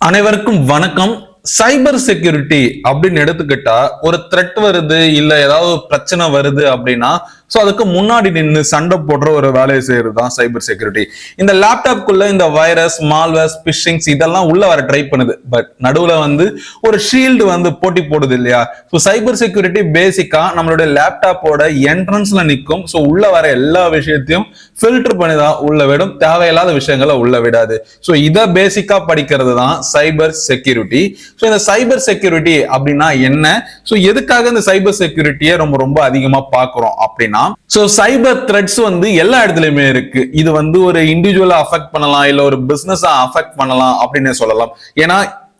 அனைவருக்கும் வணக்கம். Cyber security அப்படின்னு எடுத்துக்கிட்டா ஒரு த்ரெட் வருது இல்ல ஏதாவது பிரச்சனை வருது அப்படின்னா சோ அதுக்கு முன்னாடி நின்று சண்டை போடுற ஒரு வேலையை செய்யறது தான் சைபர் செக்யூரிட்டி. இந்த லேப்டாப்குள்ள இந்த வைரஸ், மால்வேர்ஸ், பிஷிங்ஸ் இதெல்லாம் உள்ள வர ட்ரை பண்ணுது. பட் நடுவுல ஒரு ஷீல்டு போட்டி போடுது இல்லையா? ஸோ சைபர் செக்யூரிட்டி பேசிக்கா நம்மளுடைய லேப்டாப்போட என்ட்ரன்ஸ்ல நிற்கும். ஸோ உள்ள வர எல்லா விஷயத்தையும் ஃபில்டர் பண்ணி தான் உள்ள விடும், தேவையில்லாத விஷயங்களை உள்ள விடாது. ஸோ இதை பேசிக்கா படிக்கிறது தான் சைபர் செக்யூரிட்டி. ஸோ இந்த சைபர் செக்யூரிட்டி அப்படின்னா என்ன? ஸோ எதுக்காக இந்த சைபர் செக்யூரிட்டியை ரொம்ப ரொம்ப அதிகமா பார்க்கிறோம் அப்படின்னா, ஸோ சைபர் த்ரெட்ஸ் எல்லா இடத்துலயுமே இருக்கு. இது ஒரு இண்டிவிஜுவலா அஃபெக்ட் பண்ணலாம், இல்ல ஒரு பிசினஸா அஃபெக்ட் பண்ணலாம் அப்படின்னு சொல்லலாம். ஏன்னா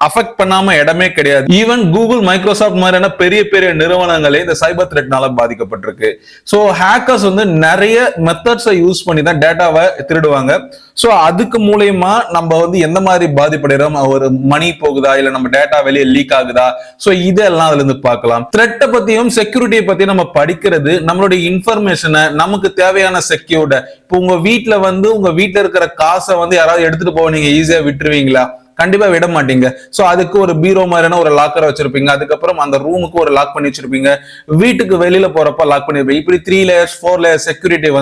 அஃபெக்ட் பண்ணாம இடமே கிடையாது. ஈவன் கூகுள், மைக்ரோசாஃப்ட் மாதிரியான பெரிய பெரிய நிறுவனங்களே இந்த சைபர் த்ரெட்னால பாதிக்கப்பட்டிருக்கு. ஸோ ஹேக்கர்ஸ் நிறைய மெத்தட்ஸை யூஸ் பண்ணி தான் டேட்டாவை திருடுவாங்க. ஸோ அதுக்கு மூலயமா நம்ம எந்த மாதிரி பாதிப்படைகிறோம், ஒரு மணி போகுதா இல்ல நம்ம டேட்டா வெளியே லீக் ஆகுதா, ஸோ இதெல்லாம் அதுல இருந்து பார்க்கலாம். த்ரெட்டை பத்தியும் செக்யூரிட்டியை பத்தி நம்ம படிக்கிறது நம்மளுடைய இன்ஃபர்மேஷனை நமக்கு தேவையான செக்யூர்ட. இப்போ உங்க வீட்டுல உங்க வீட்டுல இருக்கிற காசை யாராவது எடுத்துட்டு போக நீங்க ஈஸியா விட்டுருவீங்களா? கண்டிப்பா விட மாட்டீங்க. சோ அதுக்கு ஒரு பீரோ மாதிரியான ஒரு லாக்கரை வச்சிருப்பீங்க. அதுக்கப்புறம் அந்த ரூமுக்கு ஒரு லாக் பண்ணி வச்சிருப்பீங்க. வீட்டுக்கு வெளியில போறப்ப லாக் பண்ணிருப்பீங்க. இப்படி 3 லேயர்ஸ் 4 லேயர் செக்யூரிட்டி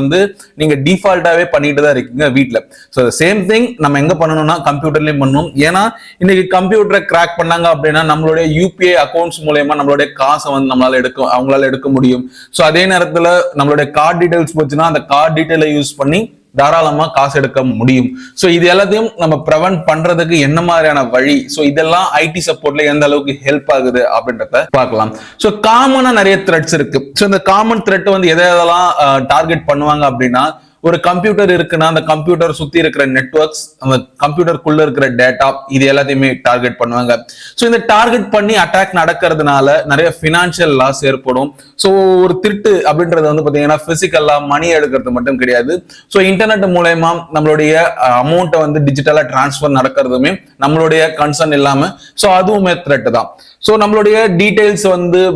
நீங்க டிஃபால்ட்டாவே பண்ணிட்டு தான் இருக்கீங்க வீட்டுல. ஸோ சேம் திங் நம்ம எங்க பண்ணணும்னா கம்ப்யூட்டர்லயும் பண்ணணும். ஏன்னா இன்னைக்கு கம்ப்யூட்டரை கிராக் பண்ணாங்க அப்படின்னா நம்மளுடைய யூபிஐ அக்கௌண்ட்ஸ் மூலயமா நம்மளுடைய காசை அவங்களால எடுக்க முடியும். ஸோ அதே நேரத்துல நம்மளுடைய கார்டு டீடைல்ஸ் போச்சுன்னா அந்த கார்டு டீடைலை யூஸ் பண்ணி தாராளமா காசு எடுக்க முடியும். சோ இது எல்லாத்தையும் நம்ம ப்ரிவென்ட் பண்றதுக்கு என்ன மாதிரியான வழி, சோ இதெல்லாம் ஐடி சப்போர்ட்ல எந்த அளவுக்கு ஹெல்ப் ஆகுது அப்படின்றத பார்க்கலாம். சோ காமனா நிறைய த்ரெட்ஸ் இருக்கு. சோ இந்த காமன் த்ரெட் எதெல்லாம் டார்கெட் பண்ணுவாங்க அப்படின்னா, ஒரு கம்ப்யூட்டர் இருக்குன்னா அந்த கம்ப்யூட்டர் சுத்தி இருக்கிற நெட்வொர்க்ஸ், அந்த கம்ப்யூட்டருக்குள்ள இருக்கிற டேட்டா, இது எல்லாத்தையுமே டார்கெட் பண்ணுவாங்க. ஸோ இந்த டார்கெட் பண்ணி அட்டாக் நடக்கிறதுனால நிறைய பினான்சியல் லாஸ் ஏற்படும். ஸோ ஒரு திருட்டு அப்படின்றது பாத்தீங்கன்னா பிசிக்கலா மணி எடுக்கிறது மட்டும் கிடையாது. ஸோ இன்டர்நெட் மூலயமா நம்மளுடைய அமௌண்ட்டை டிஜிட்டலா டிரான்ஸ்பர் நடக்கிறதுமே நம்மளுடைய கன்சர்ன் இல்லாம ஸோ அதுவுமே த்ரெட் தான். ஸோ நம்மளுடைய டீடைல்ஸ்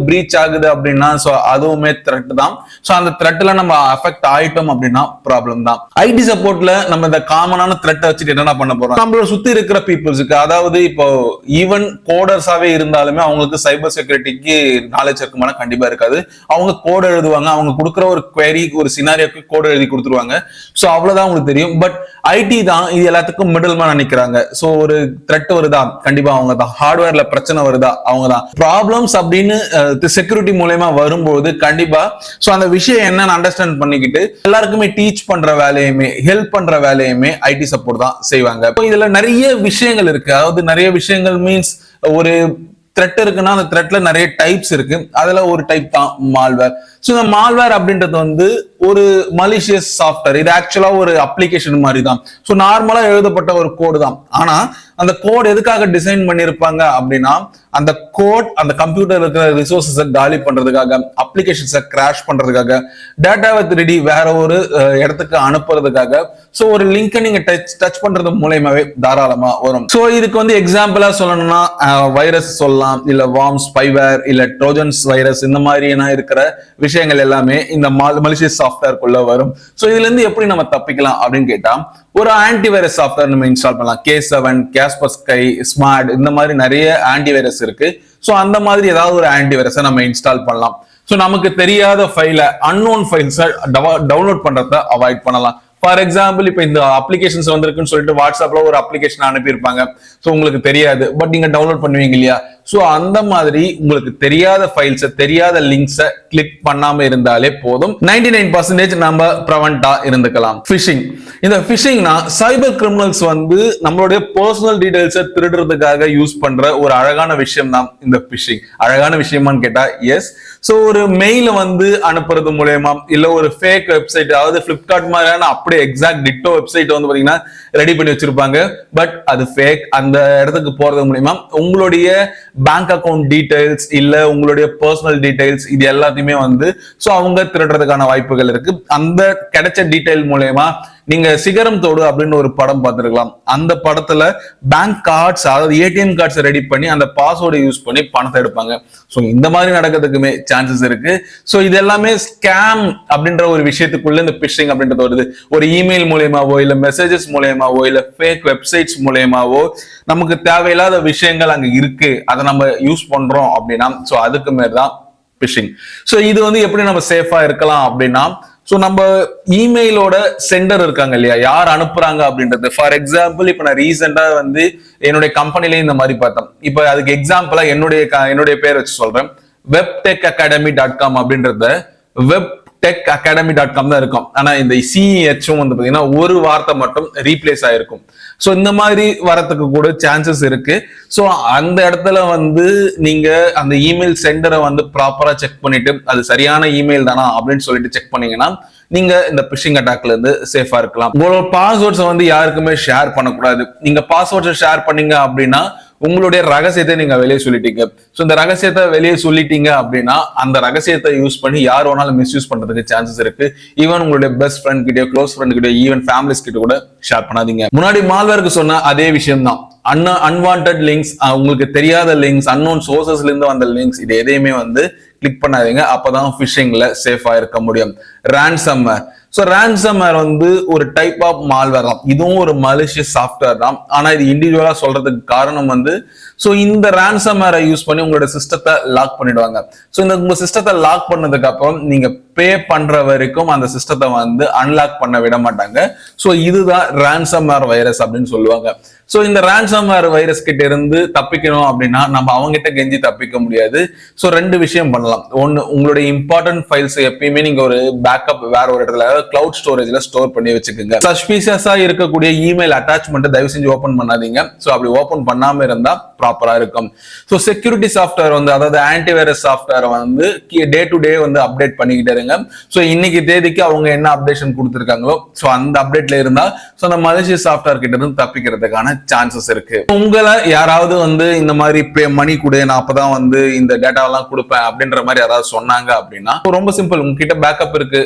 பிரீச் ஆகுது அப்படின்னா ஸோ அதுவுமே த்ரெட் தான். ஸோ அந்த த்ரெட்ல நம்ம அஃபெக்ட் ஆயிட்டோம் அப்படின்னா ப்ராப்ளம் தான். ஐடி சப்போர்ட்ல நம்ம இந்த காமனான த்ரெட்டை வச்சுட்டு என்ன பண்ண போறோம், நம்மளோட சுத்தி இருக்கிற பீப்புள்ஸுக்கு, அதாவது இப்போ ஈவன் கோடர்ஸாவே இருந்தாலுமே அவங்களுக்கு சைபர் செக்யூரிட்டிக்கு நாலேஜ் இருக்குமான கண்டிப்பா இருக்காது. அவங்க கோட் எழுதுவாங்க, அவங்க கொடுக்குற ஒரு குவெரி, ஒரு சினாரியோக்கு கோட் எழுதி கொடுத்துருவாங்க. ஸோ அவ்வளவுதான் உங்களுக்கு தெரியும். பட் ஐடி தான் இது எல்லாத்துக்கும் மிடில் மேன் நினைக்கிறாங்க. ஸோ ஒரு த்ரெட் வருதா கண்டிப்பா அவங்க தான், ஹார்ட்வேர்ல பிரச்சனை வருதா அவங்க தான். ப்ராப்ளம்ஸ் அப்படின்னு செக்யூரிட்டி மூலமா வரும்போது கண்டிப்பா சோ அந்த விஷயம் என்னன்னு அண்டர்ஸ்டாண்ட் பண்ணிக்கிட்டு எல்லாருக்குமே டீச் பண்ற வேலையுமே ஹெல்ப் பண்ற வேலையுமே ஐடி சப்போர்ட் தான் செய்வாங்க. இதுல நிறைய விஷயங்கள் இருக்கு. அதாவது நிறைய விஷயங்கள் மீன்ஸ் ஒரு த்ரெட் இருக்குன்னா அந்த த்ரெட்ல நிறைய டைப்ஸ் இருக்கு. அதுல ஒரு டைப் தான் மால்வேர். ஸோ இந்த மால்வேர் அப்படின்றது ஒரு மலிஷியஸ் சாஃப்ட்வேர். இது ஆக்சுவலா ஒரு அப்ளிகேஷன் மாதிரி தான். ஸோ நார்மலா எழுதப்பட்ட ஒரு கோடு தான். ஆனா அந்த கோட் எதுக்காக டிசைன் பண்ணிருப்பாங்க அப்படின்னா, அந்த கோட் அந்த கம்ப்யூட்டர் இருக்கிற ரிசோர்ஸஸை காலி பண்றதுக்காக, அப்ளிகேஷன்ஸை கிராஷ் பண்றதுக்காக, டேட்டாவை திருடி வேற ஒரு இடத்துக்கு அனுப்புறதுக்காக. ஸோ ஒரு லிங்கை நீங்க டச் பண்றது மூலயமாவே தாராளமா வரும். ஸோ இதுக்கு எக்ஸாம்பிளா சொல்லணும்னா வைரஸ் சொல்லலாம், இல்ல வார்ம், ஸ்பைவேர், இல்ல ட்ரோஜன்ஸ் வைரஸ், இந்த மாதிரியான இருக்கிற விஷயங்கள் எல்லாமே இந்த மலிஷியஸ் சாஃப்ட்வேர்க்குள்ள வரும். ஸோ இதுல இருந்து எப்படி நம்ம தப்பிக்கலாம் அப்படின்னு கேட்டா, ஒரு ஆன்டிவைரஸ் சாஃப்ட்வேர் நம்ம இன்ஸ்டால் பண்ணலாம். K7, காஸ்பர்ஸ்கை, ஸ்மார்ட், இந்த மாதிரி நிறைய ஆன்டிவைரஸ் இருக்கு. ஸோ அந்த மாதிரி ஏதாவது ஒரு ஆன்டிவைரஸை நம்ம இன்ஸ்டால் பண்ணலாம். ஸோ நமக்கு தெரியாத ஃபைலை, அன்னோன் ஃபைல்ஸை டவுன்லோட் பண்றதை அவாய்ட் பண்ணலாம். ஃபார் எக்ஸாம்பிள், இப்போ இந்த அப்ளிகேஷன்ஸ் வந்திருக்குன்னு சொல்லிட்டு வாட்ஸ்அப்ல ஒரு அப்ளிகேஷன் அனுப்பியிருப்பாங்க. ஸோ உங்களுக்கு தெரியாது, பட் நீங்க டவுன்லோட் பண்ணுவீங்க இல்லையா? ஸோ அந்த மாதிரி உங்களுக்கு தெரியாத ஃபைல்ஸை, தெரியாத லிங்க்ஸை கிளிக் பண்ணாம இருந்தாலே போதும். 99% நம்ம ப்ரிவென்ட்டா இருந்துக்கலாம். ஃபிஷிங். இந்த ஃபிஷிங்னா சைபர் கிரிமினல்ஸ் நம்மளுடைய பர்சனல் டீடைல்ஸை திருடுறதுக்காக யூஸ் பண்ற ஒரு அழகான விஷயம் தான் இந்த ஃபிஷிங். அழகான விஷயமான்னு கேட்டா எஸ். ஸோ ஒரு மெயில அனுப்புறது மூலயமா, இல்ல ஒரு ஃபேக் வெப்சைட், அதாவது பிளிப்கார்ட் மாதிரியான அப்படியே எக்ஸாக்ட் டிட்டோ வெப்சைட் பாத்தீங்கன்னா ரெடி பண்ணி வச்சிருப்பாங்க. பட் அது ஃபேக். அந்த இடத்துக்கு போறது மூலயமா உங்களுடைய பேங்க் அக்கௌண்ட் டீடைல்ஸ், இல்ல உங்களுடைய பர்சனல் டீடைல்ஸ், இது எல்லாத்தையுமே சோ அவங்க திருடுறதுக்கான வாய்ப்புகள் இருக்கு. அந்த கிடைச்ச டீடைல் மூலயமா நீங்க சிகரம் தோடு அப்படின்னு ஒரு படம் பார்த்திருக்கலாம். அந்த படத்துல பேங்க் கார்ட்ஸ், அதாவது ஏடிஎம் கார்ட்ஸ் ரெடி பண்ணி அந்த பாஸ்வேர்டை யூஸ் பண்ணி பணத்தை எடுப்பாங்க. ஸோ இந்த மாதிரி நடக்கிறதுக்குமே சான்சஸ் இருக்கு. ஸோ இது எல்லாமே ஸ்கேம் அப்படின்ற ஒரு விஷயத்துக்குள்ள இந்த பிஷிங் அப்படின்றது வருது. ஒரு இமெயில் மூலியமாவோ இல்ல மெசேஜஸ் மூலியமாவோ இல்ல ஃபேக் வெப்சைட்ஸ் மூலியமாவோ நமக்கு தேவையில்லாத விஷயங்கள் அங்க இருக்கு, அதை நம்ம யூஸ் பண்றோம் அப்படின்னா ஸோ அதுக்கு மேலதான் பிஷிங். ஸோ இது வந்து எப்படி நம்ம சேஃபா இருக்கலாம் அப்படின்னா, ஸோ நம்ம இமெயிலோட சென்டர் இருக்காங்க இல்லையா, யார் அனுப்புறாங்க அப்படின்றது. ஃபார் எக்ஸாம்பிள் இப்ப நான் ரீசெண்டா வந்து என்னுடைய கம்பெனில இந்த மாதிரி பார்த்தேன். இப்ப அதுக்கு எக்ஸாம்பிளா என்னுடைய பேர் வச்சு சொல்றேன். webtechacademy.com அப்படின்றத webtechacademy.com தான் இருக்கும். ஆனா இந்த சிஹெச்சும் வந்து பாத்தீங்கன்னா ஒரு வார்த்தை மட்டும் ரீப்ளேஸ் ஆயிருக்கும். ஸோ இந்த மாதிரி வரத்துக்கு கூட சான்சஸ் இருக்கு. ஸோ அந்த இடத்துல வந்து நீங்க அந்த இமெயில் சென்டரை வந்து ப்ராப்பரா செக் பண்ணிட்டு அது சரியான இமெயில் தானா அப்படின்னு சொல்லிட்டு செக் பண்ணீங்கன்னா நீங்க இந்த பிஷிங் அட்டாக்ல இருந்து சேஃபா இருக்கலாம். உங்களோட பாஸ்வேர்ட்ஸை வந்து யாருக்குமே ஷேர் பண்ணக்கூடாது. நீங்க பாஸ்வேர்ட்ஸை ஷேர் பண்ணீங்க அப்படின்னா உங்களுடைய ரகசியத்தை நீங்க வெளியே சொல்லிட்டீங்க. ஸோ இந்த ரகசியத்தை வெளியே சொல்லிட்டீங்க அப்படின்னா அந்த ரகசியத்தை யூஸ் பண்ணி யார் வேணாலும் மிஸ்யூஸ் பண்றதுக்கு சான்சஸ் இருக்கு. ஈவன் உங்களுடைய பெஸ்ட் ஃப்ரெண்ட் கிட்டயோ, க்ளோஸ் ஃப்ரெண்ட் கிட்டயோ, ஈவன் ஃபேமிலிஸ் கிட்ட கூட ஷேர் பண்ணாதீங்க. முன்னாடி மால்வேருக்கு சொன்ன அதே விஷயம் தான். அன்வான்ட் லிங்க்ஸ், உங்களுக்கு தெரியாத லிங்க்ஸ், அன்னோன் சோர்சஸ்ல இருந்து வந்த லிங்க்ஸ், இது எதையுமே வந்து கிளிக் பண்ணாதீங்க. அப்பதான் பிஷிங்ல சேஃபா இருக்க முடியும். ரான்சம்வேர். ஸோ ரான்சம்வேர் வந்து ஒரு டைப் ஆஃப் மால்வேர் தான். இதுவும் ஒரு மலிஷியஸ் சாஃப்ட்வேர் தான். ஆனா இது இண்டிவிஜுவலா சொல்றதுக்கு காரணம் வந்து ஸோ இந்த ரான்சம்வேரை யூஸ் பண்ணி உங்களோட சிஸ்டத்தை லாக் பண்ணிடுவாங்க. ஸோ இந்த உங்க சிஸ்டத்தை லாக் பண்ணதுக்கு அப்புறம் நீங்க பே பண்ற வரைக்கும் அந்த சிஸ்டத்தை வந்து அன்லாக் பண்ண விட மாட்டாங்க. ஸோ இதுதான் ரான்சம்வேர் வைரஸ் அப்படின்னு சொல்லுவாங்க. ஸோ இந்த ரான்சம்வேர் வைரஸ் கிட்ட இருந்து தப்பிக்கணும் அப்படின்னா நம்ம அவங்ககிட்ட கெஞ்சி தப்பிக்க முடியாது. ஸோ ரெண்டு விஷயம் பண்ணலாம். ஒன்னு, உங்களுடைய இம்பார்ட்டன்ட் ஃபைல்ஸ் எப்பயுமே நீங்க ஒரு பேக்கப் வேற ஒரு இடத்துல கிளவுட் ஸ்டோரேஜ்ல ஸ்டோர் பண்ணி வச்சுக்கோங்க. சஸ்பீஷியஸா இருக்கக்கூடிய இமெயில் அட்டாச்மெண்ட் தயவு செஞ்சு ஓபன் பண்ணாதீங்க. ஸோ அப்படி ஓபன் பண்ணாம இருந்தா ப்ராப்பரா இருக்கும். ஸோ செக்யூரிட்டி சாஃப்ட்வேர் வந்து, அதாவது ஆன்டிவைரஸ் சாஃப்ட்வேர் வந்து டே டு டே வந்து அப்டேட் பண்ணிக்கிட்டே இருங்க. ஸோ இன்னைக்கு தேதிக்கு அவங்க என்ன அப்டேஷன் கொடுத்துருக்காங்களோ ஸோ அந்த அப்டேட்ல இருந்தா ஸோ அந்த மலேசியா சாஃப்ட்வேர் கிட்ட இருந்து தப்பிக்கிறதுக்கான சான்சஸ் இருக்கு. உங்களை யாராவது வந்து இந்த மாதிரி மணி கொடு, நான் அப்பதான் வந்து இந்த டேட்டாவெல்லாம் கொடுப்பேன் அப்படின்ற மாதிரி யாராவது சொன்னாங்க அப்படின்னா ரொம்ப சிம்பிள். உங்ககிட்ட பேக்கப் இருக்கு,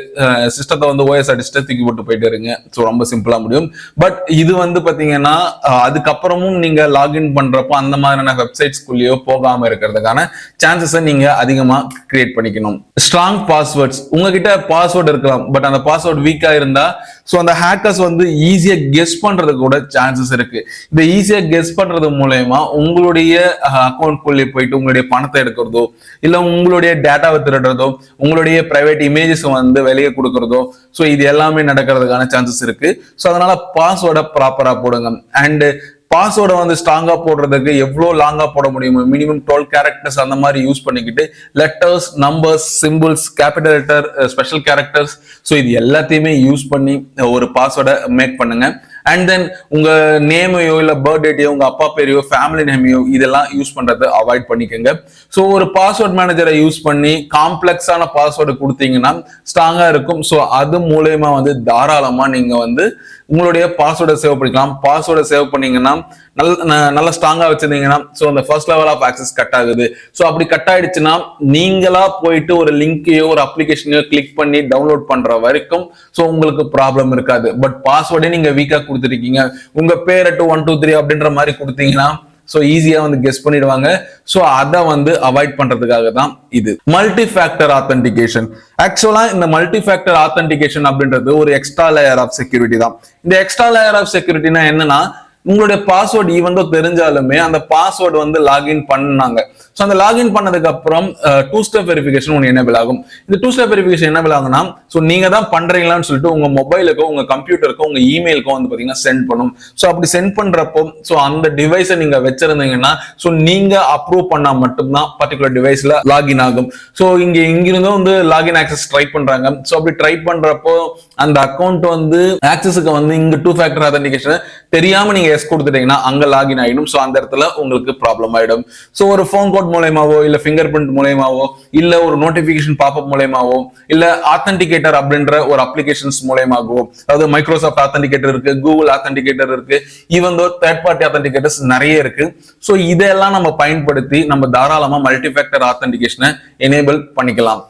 சிஸ்டத்தை வந்து ஓஎஸ் அடிச்சுட்டு தூக்கி போட்டு போயிட்டு இருங்க. ஸோ ரொம்ப சிம்பிளா முடியும். பட் இது வந்து பாத்தீங்கன்னா அதுக்கப்புறமும் நீங்க லாகின் பண்றப்போ அந்த மாதிரியான வெப்சைட்ஸ்குள்ளேயோ போகாம இருக்கிறதுக்கான சான்சஸை நீங்க அதிகமா கிரியேட் பண்ணிக்கணும். Strong passwords. உங்ககிட்ட பாஸ்வேர்ட் இருக்கலாம், பட் அந்த பாஸ்வேர்ட் வீக்கா இருந்தா ஸோ அந்த ஹேக்கர்ஸ் வந்து ஈஸியா கெஸ் பண்றதுக்கு கூட சான்சஸ் இருக்கு. இந்த ஈஸியா கெஸ் பண்றது மூலயமா உங்களுடைய அக்கௌண்ட் குள்ளே போயிட்டு உங்களுடைய பணத்தை எடுக்கிறதோ இல்ல உங்களுடைய டேட்டாவை திருடுறதோ உங்களுடைய பிரைவேட் இமேஜஸ் வந்து வெளியே கொடுக்கறதோ ஸோ இது எல்லாமே நடக்கிறதுக்கான சான்சஸ் இருக்கு. ஸோ அதனால பாஸ்வேர்டை ப்ராப்பரா போடுங்க. அண்ட் பாஸ்வேர்டை வந்து ஸ்ட்ராங்கா போடுறதுக்கு எவ்வளவு லாங்கா போட முடியுமோ மினிமம் 12 கேரக்டர்ஸ் அந்த மாதிரி யூஸ் பண்ணிக்கிட்டு letters, numbers, symbols, capital letter, special characters so இது எல்லாத்தையுமே யூஸ் பண்ணி ஒரு பாஸ்வேர்டை மேக் பண்ணுங்க. அண்ட் தென் உங்க நேமையோ இல்ல பர்த்டேட்டையோ உங்க அப்பா பேரையோ ஃபேமிலி நேமையோ இதெல்லாம் யூஸ் பண்றதை அவாய்ட் பண்ணிக்கோங்க. ஸோ ஒரு பாஸ்வேர்ட் மேனேஜரை யூஸ் பண்ணி காம்ப்ளெக்ஸான பாஸ்வேர்டு கொடுத்தீங்கன்னா ஸ்ட்ராங்கா இருக்கும். ஸோ அது மூலயமா வந்து தாராளமா நீங்க வந்து உங்களுடைய பாஸ்வேர்டை சேவ் பண்ணிக்கலாம். பாஸ்வேர்டை சேவ் பண்ணீங்கன்னா நல்லா ஸ்ட்ராங்கா வச்சிருந்தீங்கன்னா ஸோ அந்த first level of access cut ஆகுது. ஸோ அப்படி கட் ஆயிடுச்சுன்னா நீங்களா போயிட்டு ஒரு லிங்கையோ ஒரு அப்ளிகேஷனையோ கிளிக் பண்ணி டவுன்லோட் பண்ற வரைக்கும் ஸோ உங்களுக்கு ப்ராப்ளம் இருக்காது. பட் பாஸ்வேர்டே நீங்க வீக்கா கொடுத்துருக்கீங்க, உங்க பேரை 1 2 3 அப்படின்ற மாதிரி கொடுத்தீங்கன்னா ஸோ ஈஸியா வந்து கெஸ் பண்ணிடுவாங்க. ஸோ அதை வந்து அவாய்ட் பண்றதுக்காக தான் இது மல்டி ஃபேக்டர் ஆத்தென்டிகேஷன். ஆக்சுவலா இந்த மல்டி ஃபேக்டர் ஆத்தென்டிகேஷன் அப்படின்றது ஒரு எக்ஸ்ட்ரா லேயர் ஆஃப் செக்யூரிட்டி தான். இந்த எக்ஸ்ட்ரா லேயர் ஆஃப் செக்யூரிட்டினா என்னன்னா, உங்களுடைய பாஸ்வேர்டு ஈவன் தெரிஞ்சாலுமே அந்த பாஸ்வேர்டு வந்து லாகின் பண்ணாங்க. ஸோ அந்த லாகின் பண்ணதுக்கு அப்புறம் 2 ஸ்டெப் வெரிஃபிகேஷன் ஒன்று எனேபிள் ஆகும். இந்த 2 ஸ்டெப் வெரிஃபிகேஷன் எனேபிள் ஆகும்னா ஸோ நீங்க தான் பண்றீங்களான்னு சொல்லிட்டு உங்க மொபைலுக்கோ உங்க கம்ப்யூட்டருக்கோ உங்க இமெயிலுக்கோ வந்து பாத்தீங்கன்னா சென்ட் பண்ணும். ஸோ அப்படி சென்ட் பண்றப்போ ஸோ அந்த டிவைஸை நீங்க வச்சிருந்தீங்கன்னா ஸோ நீங்க அப்ரூவ் பண்ணா மட்டும்தான் பர்டிகுலர் டிவைஸ்ல லாகின் ஆகும். ஸோ இங்கிருந்தும் வந்து லாகின் ஆக்சஸ் ட்ரை பண்றாங்க. ஸோ அப்படி ட்ரை பண்றப்போ அந்த அக்கௌண்ட் வந்து ஆக்சஸுக்கு வந்து இங்க 2 ஃபேக்டர் ஆத்தென்டிகேஷன் தெரியாம நீங்க எஸ் கொடுத்துட்டீங்கன்னா அங்க லாகின் ஆயிடும். ஸோ அந்த இடத்துல உங்களுக்கு ப்ராப்ளம் ஆயிடும். ஸோ ஒரு ஃபோன் கோட் மூலயமாவோ இல்ல ஃபிங்கர் பிரிண்ட் மூலயமாவோ இல்ல ஒரு நோட்டிபிகேஷன் பாப்அப் மூலயமாவோ இல்ல ஆத்தென்டிகேட்டர் அப்படின்ற ஒரு அப்ளிகேஷன்ஸ் மூலயமாகவோ, அதாவது மைக்ரோசாஃப்ட் ஆத்தென்டிகேட்டர் இருக்கு, கூகுள் ஆத்தென்டிகேட்டர் இருக்கு, ஈவன் தோ தேர்ட் பார்ட்டி ஆத்தென்டிகேட்டர்ஸ் நிறைய இருக்கு. ஸோ இதெல்லாம் நம்ம பயன்படுத்தி நம்ம தாராளமா மல்டி ஃபேக்டர் ஆத்தென்டிகேஷனை எனேபிள் பண்ணிக்கலாம்.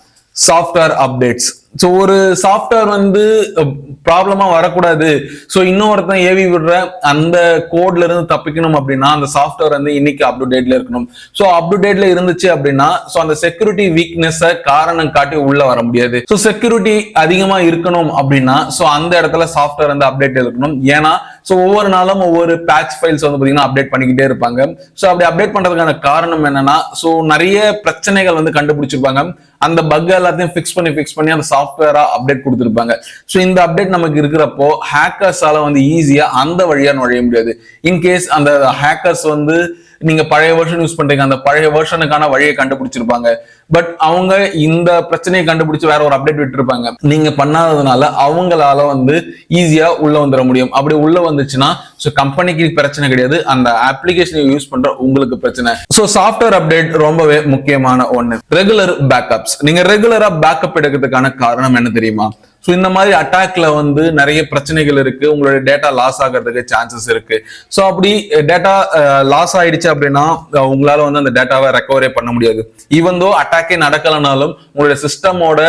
Software updates. ஸோ ஒரு சாஃப்ட்வேர் வந்து ப்ராப்ளமா வரக்கூடாது, ஸோ இன்னொருத்தன் ஏவி விடுற அந்த கோட்ல இருந்து தப்பிக்கணும் அப்படின்னா அந்த சாஃப்ட்வேர் வந்து இன்னைக்கு அப் டு டேட்ல இருக்கணும். ஸோ அப் டு டேட்ல இருந்துச்சு அப்படின்னா ஸோ அந்த செக்யூரிட்டி வீக்னஸ காரணம் காட்டி உள்ள வர முடியாது. ஸோ செக்யூரிட்டி அதிகமா இருக்கணும் அப்படின்னா ஸோ அந்த இடத்துல சாஃப்ட்வேர் வந்து அப்டேட் இருக்கணும். ஏன்னா ஸோ ஒவ்வொரு நாளும் ஒவ்வொரு பேட்ச் ஃபைல்ஸ் வந்து பாத்தீங்கன்னா அப்டேட் பண்ணிக்கிட்டே இருப்பாங்க. ஸோ அப்படி அப்டேட் பண்றதுக்கான காரணம் என்னன்னா ஸோ நிறைய பிரச்சனைகள் வந்து கண்டுபிடிச்சிருப்பாங்க. அந்த பக் எல்லாத்தையும் ஃபிக்ஸ் பண்ணி அந்த சாஃப்ட்வேரா அப்டேட் கொடுத்துருப்பாங்க. ஸோ இந்த அப்டேட் நமக்கு இருக்கிறப்போ ஹேக்கர்ஸால வந்து ஈஸியா அந்த வழியா நுழைய முடியாது. இன்கேஸ் அந்த ஹேக்கர்ஸ் வந்து நீங்க பழைய வெர்ஷன் யூஸ் பண்றீங்க, அந்த பழைய வெர்ஷனுக்கான வழியை கண்டுபிடிச்சிருப்பாங்க. பட் அவங்க இந்த பிரச்சனையை கண்டுபிடிச்சு வேற ஒரு அப்டேட் விட்டுருப்பாங்க. நீங்க பண்ணாததுனால அவங்களால வந்து ஈஸியா உள்ள வந்துட முடியும். அப்படி உள்ள வந்துச்சுன்னா ஸோ கம்பெனிக்கு பிரச்சனை கிடையாது, அந்த அப்ளிகேஷனை யூஸ் பண்ற உங்களுக்கு பிரச்சனை. ஸோ சாஃப்ட்வேர் அப்டேட் ரொம்பவே முக்கியமான ஒண்ணு. Regular backups. நீங்க ரெகுலரா பேக்கப் எடுக்கிறதுக்கான காரணம் என்ன தெரியுமா? ஸோ இந்த மாதிரி அட்டாக்ல வந்து நிறைய பிரச்சனைகள் இருக்கு, உங்களுடைய டேட்டா லாஸ் ஆகிறதுக்கு சான்சஸ் இருக்கு. ஸோ அப்படி டேட்டா லாஸ் ஆயிடுச்சு அப்படின்னா உங்களால வந்து அந்த டேட்டாவை ரெக்கவரே பண்ண முடியாது. ஈவன் தோ அட்டாக்கே நடக்கலனாலும் உங்களுடைய சிஸ்டமோட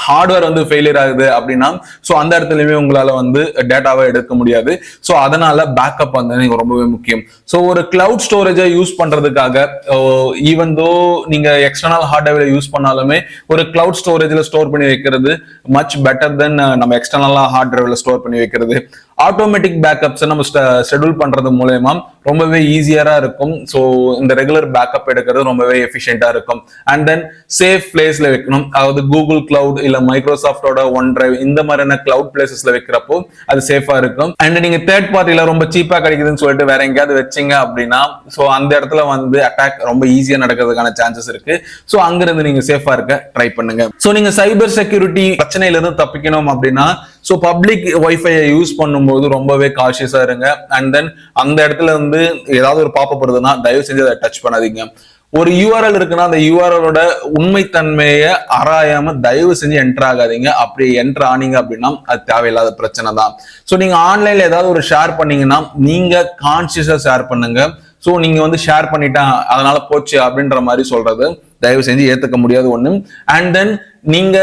ஹார்ட்வேர் வந்து ஃபெயிலியர் ஆகுது அப்படின்னா ஸோ அந்த இடத்துலயுமே உங்களால வந்து டேட்டாவை எடுக்க முடியாது. ஸோ அதனால பேக்கப் வந்து ரொம்பவே முக்கியம். ஸோ ஒரு கிளவுட் ஸ்டோரேஜை யூஸ் பண்றதுக்காக ஈவன் தோ நீங்க எக்ஸ்டர்னல் ஹார்ட்வேர் யூஸ் பண்ணாலுமே ஒரு கிளவுட் ஸ்டோரேஜ்ல ஸ்டோர் பண்ணி வைக்கிறது மச் பெட்டர் தென் நம்ம எக்ஸ்டர்னலா ஹார்ட் டிரைவ்ல ஸ்டோர் பண்ணி வைக்கிறது. ஆட்டோமேட்டிக் பேக்கப்ஸ் நம்ம ஷெட்யூல் பண்றது மூலயமா ரொம்பவே ஈஸியரா இருக்கும். ஸோ இந்த ரெகுலர் பேக்கப் எடுக்கிறது ரொம்பவே எஃபிஷியன்டா இருக்கும். அண்ட் தென் சேஃப் பிளேஸ்ல வைக்கணும். அதாவது கூகுள் கிளவுட் இல்ல மைக்ரோசாஃப்டோட ஒன் டிரைவ் இந்த மாதிரியான கிளவுட் பிளேசஸ்ல வைக்கிறப்போ அது சேஃபா இருக்கும். அண்ட் நீங்க தேர்ட் பார்ட்டில ரொம்ப சீப்பா கிடைக்குதுன்னு சொல்லிட்டு வேற எங்கேயாவது வச்சீங்க அப்படின்னா ஸோ அந்த இடத்துல வந்து அட்டாக் ரொம்ப ஈஸியா நடக்கிறதுக்கான சான்சஸ் இருக்கு. ஸோ அங்கிருந்து நீங்க சேஃபா இருக்க ட்ரை பண்ணுங்க. ஸோ நீங்க சைபர் செக்யூரிட்டி பிரச்சனையில இருந்து தப்பிக்கணும் அப்படின்னா ஸோ பப்ளிக் வைஃபையை யூஸ் பண்ணும்போது ரொம்பவே காஷியஸா இருங்க. அண்ட் தென் அந்த இடத்துல வந்து ஏதாவது ஒரு பாப்பப் வருதுன்னா தயவு செஞ்சு அதை டச் பண்ணாதீங்க. ஒரு யூஆர்எல் இருக்குன்னா அந்த யூஆர்எலோட உண்மைத்தன்மையை ஆராயாம தயவு செஞ்சு என்டர் ஆகாதீங்க. அப்படி என்டர் ஆனீங்க அப்படின்னா அது தேவையில்லாத பிரச்சனை தான். ஸோ நீங்க ஆன்லைன்ல ஏதாவது ஒரு ஷேர் பண்ணீங்கன்னா நீங்க கான்சியஸா ஷேர் பண்ணுங்க. ஸோ நீங்க வந்து ஷேர் பண்ணிட்டேன் அதனால போச்சு அப்படின்ற மாதிரி சொல்றது தயவு செஞ்சு ஏத்துக்க முடியாத ஒண்ணு. அண்ட் தென் நீங்க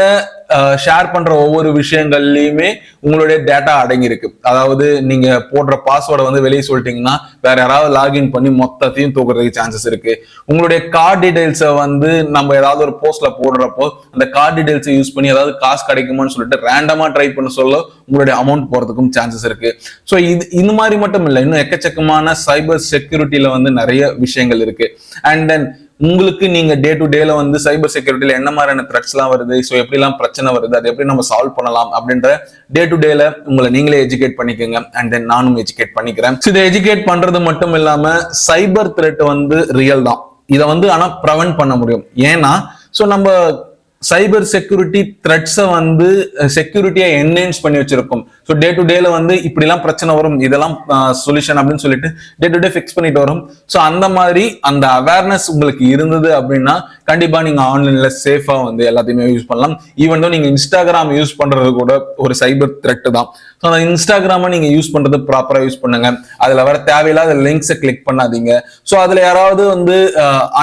ஷேர் பண்ற ஒவ்வொரு விஷயங்கள்லயுமே உங்களுடைய டேட்டா அடங்கி இருக்கு. அதாவது நீங்க போடுற பாஸ்வேர்டை வந்து வெளியே சொல்லிட்டீங்கன்னா வேற யாராவது லாகின் பண்ணி மொத்தத்தையும் தூக்குறதுக்கு சான்சஸ் இருக்கு. உங்களுடைய கார்டு டீடைல்ஸை வந்து நம்ம ஏதாவது ஒரு போஸ்ட்ல போடுறப்போ அந்த கார்டு டீடைல்ஸை யூஸ் பண்ணி ஏதாவது காசு கிடைக்குமான்னு சொல்லிட்டு ரேண்டமா ட்ரை பண்ண சொல்ல உங்களுடைய அமௌண்ட் போறதுக்கும் சான்சஸ் இருக்கு. ஸோ இந்த மாதிரி மட்டும் இல்லை, இன்னும் எக்கச்சக்கமான சைபர் செக்யூரிட்டியில வந்து நிறைய விஷயங்கள் இருக்கு. அண்ட் தென் உங்களுக்கு நீங்க டே டு டேல வந்து சைபர் செக்யூரிட்டியில என்ன மாதிரியான த்ரெட்ஸ் எல்லாம் வருது, ஸோ எப்படிலாம் பிரச்சனை வருது, அதை எப்படி நம்ம சால்வ் பண்ணலாம் அப்படின்ற டே டு டேல உங்களை நீங்களே எஜுகேட் பண்ணிக்கோங்க. அண்ட் தென் நானும் எஜுகேட் பண்ணிக்கிறேன். இதை எஜுகேட் பண்றது மட்டும் இல்லாம சைபர் த்ரெட் வந்து ரியல் தான், இதை வந்து ஆனா ப்ரிவென்ட் பண்ண முடியும். ஏன்னா ஸோ நம்ம சைபர் செக்யூரிட்டி த்ரெட்ஸை வந்து செக்யூரிட்டியை என்ஹான்ஸ் பண்ணி வச்சிருக்கோம். ஸோ டே டு டேல வந்து இப்படிலாம் பிரச்சனை வரும், இதெல்லாம் சொல்யூஷன் அப்படின்னு சொல்லிட்டு டே டு டே ஃபிக்ஸ் பண்ணிட்டு வரும். ஸோ அந்த மாதிரி அந்த அவேர்னஸ் உங்களுக்கு இருந்தது அப்படின்னா கண்டிப்பா நீங்க ஆன்லைன்ல சேஃபா வந்து எல்லாத்தையுமே யூஸ் பண்ணலாம். ஈவன் தோ நீங்க இன்ஸ்டாகிராம் யூஸ் பண்றது கூட ஒரு சைபர் த்ரெட் தான். ஸோ அந்த இன்ஸ்டாகிராமை நீங்க யூஸ் பண்றது ப்ராப்பரா யூஸ் பண்ணுங்க. அதுல வர தேவையில்லாத லிங்க்ஸை கிளிக் பண்ணாதீங்க. ஸோ அதுல யாராவது வந்து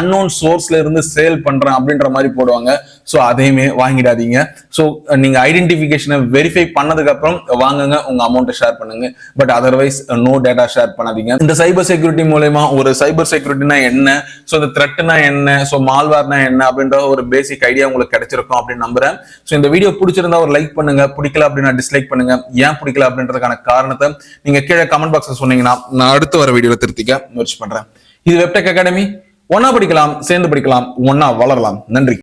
அன்னோன் சோர்ஸ்ல இருந்து சேல் பண்றேன் அப்படின்ற மாதிரி போடுவாங்க. ஸோ அதையுமே வாங்கிடாதீங்க. ஸோ நீங்க ஐடென்டிஃபிகேஷனை வெரிஃபை பண்ணதுக்கு அப்புறம் வாங்குங்க, உங்க அமௌண்ட்டை ஷேர் பண்ணுங்க. But otherwise no data share பண்ணாதீங்க. இந்த சைபர் செக்யூரிட்டி மூலமா ஒரு சைபர் செக்யூரிட்டினா என்ன, ஸோ இந்த த்ரெட்னா என்ன, ஸோ மால்வேர்னா என்ன அப்படின்ற ஒரு பேசிக் ஐடியா உங்களுக்கு கிடைச்சிருக்கும் அப்படின்னு நம்புறேன். ஸோ இந்த வீடியோ பிடிச்சிருந்தா ஒரு லைக் பண்ணுங்க, பிடிக்கல அப்படின்னா டிஸ்லைக் பண்ணுங்க. ஏன் பிடிக்கல அப்படின்றதுக்கான காரணத்தை நீங்க கீழே கமெண்ட் பாக்ஸ்ல சொன்னீங்கன்னா நான் அடுத்து வர வீடியோல திருத்திக்க முயற்சி பண்றேன். இது வெப்டெக் அகாடமி. ஒன்னா படிக்கலாம், சேர்ந்து படிக்கலாம், ஒன்னா வளரலாம். நன்றி.